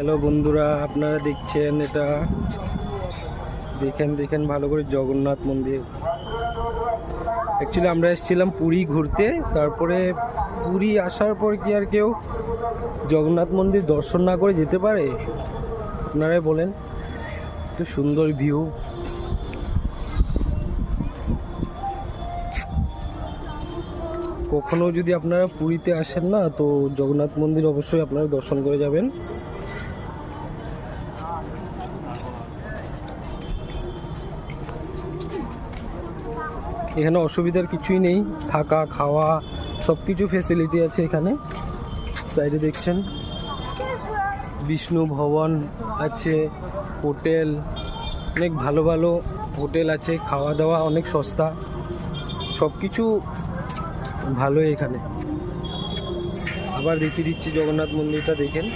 Hello বন্ধুরা, আপনারা দেখছেন এটা, দেখেন ভালো করে জগন্নাথ মন্দির। অ্যাকচুয়ালি আমরা এসেছিলাম পুরী ঘুরতে, তারপরে পুরী আসার পর কি আর কেউ জগন্নাথ মন্দির দর্শন না করে যেতে পারে? আপনারাই বলেন। তো সুন্দর ভিউ। কখনো যদি আপনারা পুরীতে আসেন না, তো জগন্নাথ মন্দির অবশ্যই আপনারা দর্শন করে যাবেন। এখানে অসুবিধার কিছুই নেই, থাকা খাওয়া সব কিছু ফেসিলিটি আছে এখানে। সাইডে দেখছেন বিষ্ণু ভবন আছে, হোটেল, অনেক ভালো ভালো হোটেল আছে, খাওয়া দাওয়া অনেক সস্তা, সব কিছু ভালোই এখানে। আবার দেখিয়ে দিচ্ছি জগন্নাথ মন্দিরটা, দেখেন।